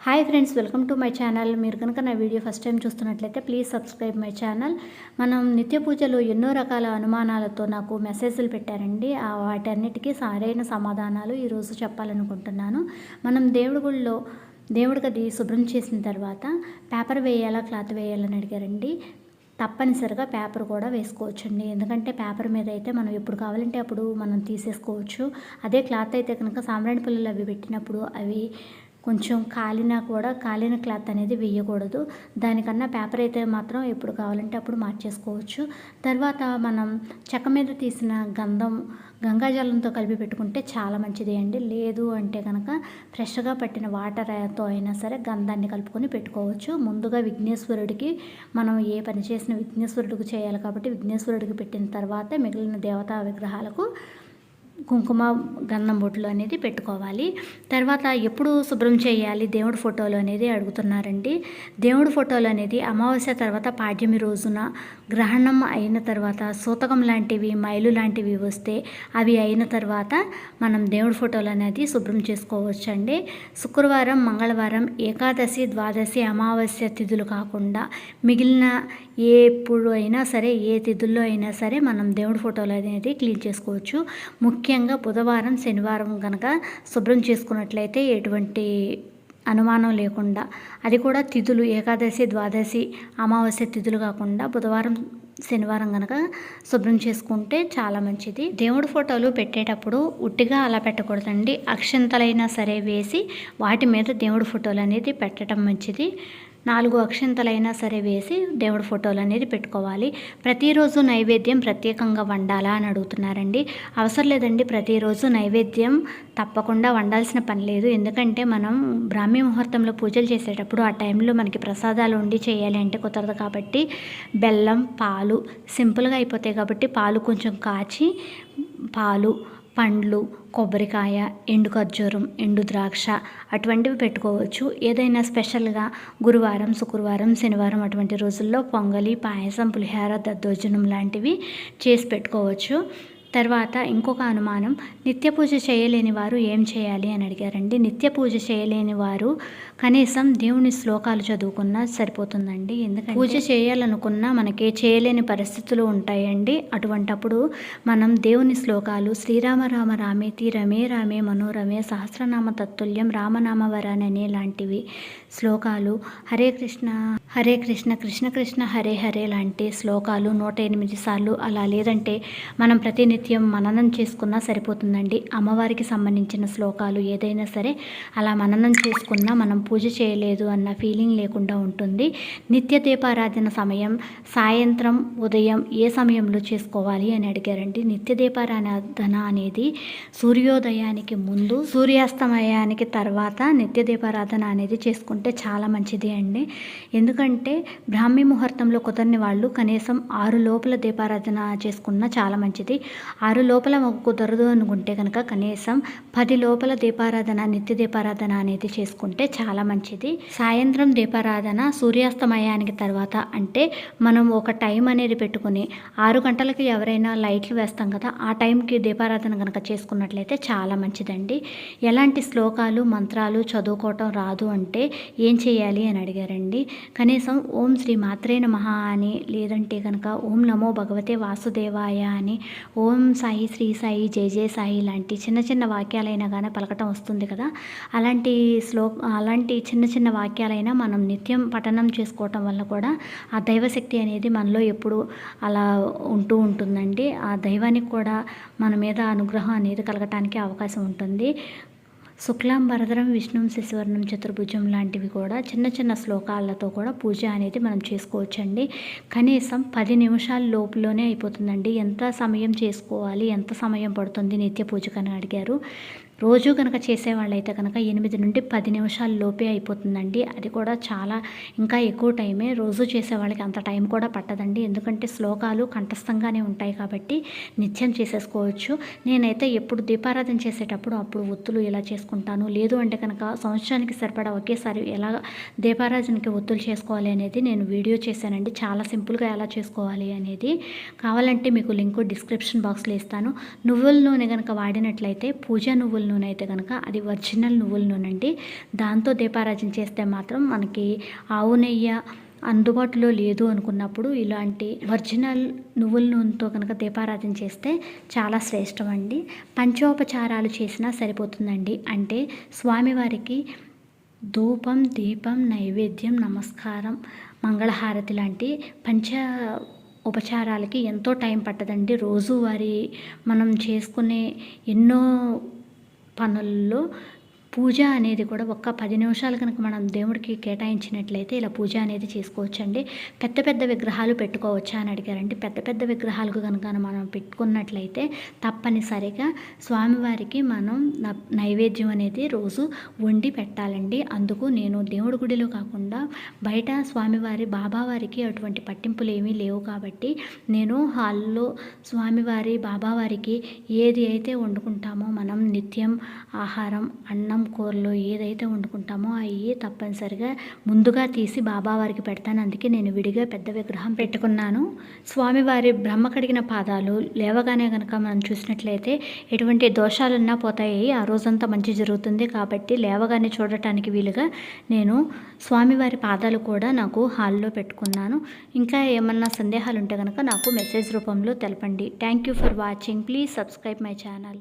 Hi friends, welcome to my channel. మీరు కనుక నా వీడియో ఫస్ట్ టైం చూస్తున్నట్లయితే ప్లీజ్ సబ్స్క్రైబ్ మై ఛానల్. మనం నిత్య పూజలో ఎన్నో రకాల అనుమానాలతో నాకు మెసేజ్లు పెట్టారండి. వాటన్నిటికీ సరైన సమాధానాలు ఈరోజు చెప్పాలనుకుంటున్నాను. మనం దేవుడి గుళ్ళో దేవుడి గది శుభ్రం చేసిన తర్వాత పేపర్ వేయాలా, క్లాత్ వేయాలని అడిగారండి. తప్పనిసరిగా పేపర్ కూడా వేసుకోవచ్చండి. ఎందుకంటే పేపర్ మీద అయితే మనం ఎప్పుడు కావాలంటే అప్పుడు మనం తీసేసుకోవచ్చు. అదే క్లాత్ అయితే కనుక సాంబ్రాణి పుల్లలు అవి పెట్టినప్పుడు అవి కొంచెం కాలిన క్లాత్ అనేది వేయకూడదు. దానికన్నా పేపర్ అయితే మాత్రం ఎప్పుడు కావాలంటే అప్పుడు మార్చేసుకోవచ్చు. తర్వాత మనం చెక్క మీద తీసిన గంగాజలంతో కలిపి పెట్టుకుంటే చాలా మంచిది అండి. లేదు అంటే కనుక ఫ్రెష్గా పట్టిన వాటర్తో అయినా సరే గంధాన్ని కలుపుకొని పెట్టుకోవచ్చు. ముందుగా విఘ్నేశ్వరుడికి మనం ఏ పని చేసినా విఘ్నేశ్వరుడికి చేయాలి కాబట్టి విఘ్నేశ్వరుడికి పెట్టిన తర్వాత మిగిలిన దేవతా విగ్రహాలకు కుంకుమ గంధం బొట్లు అనేది పెట్టుకోవాలి. తర్వాత ఎప్పుడు శుభ్రం చేయాలి దేవుడి ఫోటోలు అనేది అడుగుతున్నారండి. దేవుడి ఫోటోలు అనేది అమావాస్య తర్వాత పాడ్యమి రోజున గ్రహణం అయిన తర్వాత సూతకం లాంటివి మైలు లాంటివి వస్తే అవి అయిన తర్వాత మనం దేవుడి ఫోటోలు అనేది శుభ్రం చేసుకోవచ్చండి. శుక్రవారం, మంగళవారం, ఏకాదశి, ద్వాదశి, అమావాస్య తిథులు కాకుండా మిగిలిన ఎప్పుడు అయినా సరే ఏ తిథుల్లో అయినా సరే మనం దేవుడి ఫోటోలు అనేది క్లీన్ చేసుకోవచ్చు. ముఖ్యంగా బుధవారం, శనివారం కనుక శుభ్రం చేసుకున్నట్లయితే ఎటువంటి అనుమానం లేకుండా, అది కూడా తిథులు ఏకాదశి, ద్వాదశి, అమావాస్య తిథులు కాకుండా బుధవారం, శనివారం కనుక శుభ్రం చేసుకుంటే చాలా మంచిది. దేవుడి ఫోటోలు పెట్టేటప్పుడు ఉట్టిగా అలా పెట్టకూడదండి. అక్షంతలైనా సరే వేసి వాటి మీద దేవుడి ఫోటోలు అనేది పెట్టడం మంచిది. 4 అక్షంతలైనా సరే వేసి దేవుడి ఫోటోలు అనేది పెట్టుకోవాలి. ప్రతిరోజు నైవేద్యం ప్రత్యేకంగా వండాలా అని అడుగుతున్నారండి. అవసరం లేదండి, ప్రతిరోజు నైవేద్యం తప్పకుండా వండాల్సిన పని లేదు. ఎందుకంటే మనం బ్రాహ్మీ ముహూర్తంలో పూజలు చేసేటప్పుడు ఆ టైంలో మనకి ప్రసాదాలు వండి చేయాలి అంటే కుదరదు కాబట్టి బెల్లం, పాలు సింపుల్గా అయిపోతాయి కాబట్టి పాలు కొంచెం కాచి పాలు, పండ్లు, కొబ్బరికాయ, ఎండు ఖర్జూరం, ఎండు ద్రాక్ష అటువంటివి పెట్టుకోవచ్చు. ఏదైనా స్పెషల్గా గురువారం, శుక్రవారం, శనివారం అటువంటి రోజుల్లో పొంగలి, పాయసం, పులిహోర, దద్దోజనం లాంటివి చేసి పెట్టుకోవచ్చు. తర్వాత ఇంకొక అనుమానం, నిత్య పూజ చేయలేని వారు ఏం చేయాలి అని అడిగారండి. నిత్య పూజ చేయలేని వారు కనీసం దేవుని శ్లోకాలు చదువుకున్నా సరిపోతుందండి. ఎందుకంటే పూజ చేయాలనుకున్నా మనకి చేయలేని పరిస్థితులు ఉంటాయండి. అటువంటప్పుడు మనం దేవుని శ్లోకాలు శ్రీరామ రామ రామేతి రమే రామే మనోరమే సహస్రనామ తత్తుల్యం రామనామ వరాననే లాంటివి శ్లోకాలు, హరే కృష్ణ కృష్ణ కృష్ణ హరే హరే లాంటి శ్లోకాలు 108 సార్లు, అలా లేదంటే మనం ప్రతినిత్యం మననం చేసుకున్నా సరిపోతుందండి. అమ్మవారికి సంబంధించిన శ్లోకాలు ఏదైనా సరే అలా మననం చేసుకున్నా మనం పూజ చేయలేదు అన్న ఫీలింగ్ లేకుండా ఉంటుంది. నిత్య దీపారాధన సమయం సాయంత్రం, ఉదయం ఏ సమయంలో చేసుకోవాలి అని అడిగారండి. నిత్య దీపారాధన అనేది సూర్యోదయానికి ముందు, సూర్యాస్తమయానికి తర్వాత నిత్య దీపారాధన అనేది చేసుకుంటే చాలా మంచిది అండి. ఎందుకంటే బ్రాహ్మీ ముహూర్తంలో కుదరని వాళ్ళు కనీసం 6 లోపల దీపారాధన చేసుకున్నా చాలా మంచిది. 6 లోపల కుదరదు అనుకుంటే కనుక కనీసం 10 లోపల దీపారాధన, నిత్య దీపారాధన అనేది చేసుకుంటే చాలా మంచిది. సాయంత్రం దీపారాధన సూర్యాస్తమయానికి తర్వాత, అంటే మనం ఒక టైం అనేది పెట్టుకుని 6 గంటలకి ఎవరైనా లైట్లు వేస్తాం కదా, ఆ టైంకి దీపారాధన కనుక చేసుకున్నట్లయితే చాలా మంచిదండి. ఎలాంటి శ్లోకాలు, మంత్రాలు చదువుకోవటం రాదు అంటే ఏం చేయాలి అని అడిగారండి. కనీసం ఓం శ్రీ మాత్రే నమః అని, లేదంటే కనుక ఓం నమో భగవతే వాసుదేవాయ అని, ఓం సాయి, శ్రీ సాయి, జై జై సాయి లాంటి చిన్న చిన్న వాక్యాలైనా కానీ పలకటం వస్తుంది కదా, అలాంటి చిన్న చిన్న వాక్యాలైనా మనం నిత్యం పఠనం చేసుకోవటం వల్ల కూడా ఆ దైవశక్తి అనేది మనలో ఎప్పుడు అలా ఉంటుందండి. ఆ దైవానికి కూడా మన మీద అనుగ్రహం అనేది కలగటానికి అవకాశం ఉంటుంది. శుక్లాం వరదరం విష్ణుం శశివర్ణం చతుర్భుజం లాంటివి కూడా చిన్న చిన్న శ్లోకాలతో కూడా పూజ అనేది మనం చేసుకోవచ్చండి. కనీసం 10 నిమిషాల లోపులోనే అయిపోతుందండి. ఎంత సమయం చేసుకోవాలి, ఎంత సమయం పడుతుంది నిత్య పూజకని అడిగారు. రోజు కనుక చేసేవాళ్ళైతే కనుక 8 నుండి 10 నిమిషాల లోపే అయిపోతుందండి. అది కూడా చాలా ఇంకా ఎక్కువ టైమే. రోజు చేసేవాళ్ళకి అంత టైం కూడా పట్టదండి. ఎందుకంటే శ్లోకాలు కంఠస్థంగానే ఉంటాయి కాబట్టి నిత్యం చేసేసుకోవచ్చు. నేనైతే ఎప్పుడు దీపారాధన చేసేటప్పుడు అప్పుడు ఒత్తులు ఇలా చేసుకుంటాను. లేదు అంటే కనుక సంవత్సరానికి సరిపడా ఒకేసారి ఎలా దీపారాధనకి ఒత్తులు చేసుకోవాలి అనేది నేను వీడియో చేశానండి. చాలా సింపుల్గా ఎలా చేసుకోవాలి అనేది. కావాలంటే మీకు లింకు డిస్క్రిప్షన్ బాక్స్లో ఇస్తాను. నువ్వుల నూనె కనుక వాడినట్లయితే పూజ నువ్వుల నూనె అయితే కనుక అది ఒరిజినల్ నువ్వుల నూనె అండి. దాంతో దీపారాజన చేస్తే మాత్రం మనకి ఆవు నెయ్యి అందుబాటులో లేదు అనుకున్నప్పుడు ఇలాంటి ఒరిజినల్ నువ్వుల నూనెతో కనుక దీపారాధన చేస్తే చాలా శ్రేష్టం అండి. పంచోపచారాలు చేసినా సరిపోతుందండి. అంటే స్వామివారికి ధూపం, దీపం, నైవేద్యం, నమస్కారం, మంగళహారతి లాంటి ఉపచారాలకి ఎంతో టైం పట్టదండి. రోజువారీ మనం చేసుకునే ఎన్నో పనుల్లో పూజ అనేది కూడా ఒక్క 10 నిమిషాలు కనుక మనం దేవుడికి కేటాయించినట్లయితే ఇలా పూజ అనేది చేసుకోవచ్చండి. పెద్ద పెద్ద విగ్రహాలు పెట్టుకోవచ్చా అని అడిగారండి. పెద్ద పెద్ద విగ్రహాలకు కనుక మనం పెట్టుకున్నట్లయితే తప్పనిసరిగా స్వామివారికి మనం నైవేద్యం అనేది రోజు వండి పెట్టాలండి. అందుకు నేను దేవుడి గుడిలో కాకుండా బయట స్వామివారి బాబావారికి అటువంటి పట్టింపులు ఏమీ లేవు కాబట్టి నేను హాల్లో స్వామివారి బాబావారికి ఏది అయితే వండుకుంటామో మనం నిత్యం ఆహారం, అన్నం, కూరలో ఏదైతే వండుకుంటామో అవి తప్పనిసరిగా ముందుగా తీసి బాబావారికి పెడతాను. అందుకే నేను విడిగా పెద్ద విగ్రహం పెట్టుకున్నాను. స్వామివారి బ్రహ్మ కడిగిన పాదాలు లేవగానే కనుక మనం చూసినట్లయితే ఎటువంటి దోషాలున్నా పోతాయి, ఆ రోజంతా మంచి జరుగుతుంది. కాబట్టి లేవగానే చూడటానికి వీలుగా నేను స్వామివారి పాదాలు కూడా నాకు హాల్లో పెట్టుకున్నాను. ఇంకా ఏమన్నా సందేహాలు ఉంటే కనుక నాకు మెసేజ్ రూపంలో తెలపండి. Thank you for watching. Please subscribe my channel.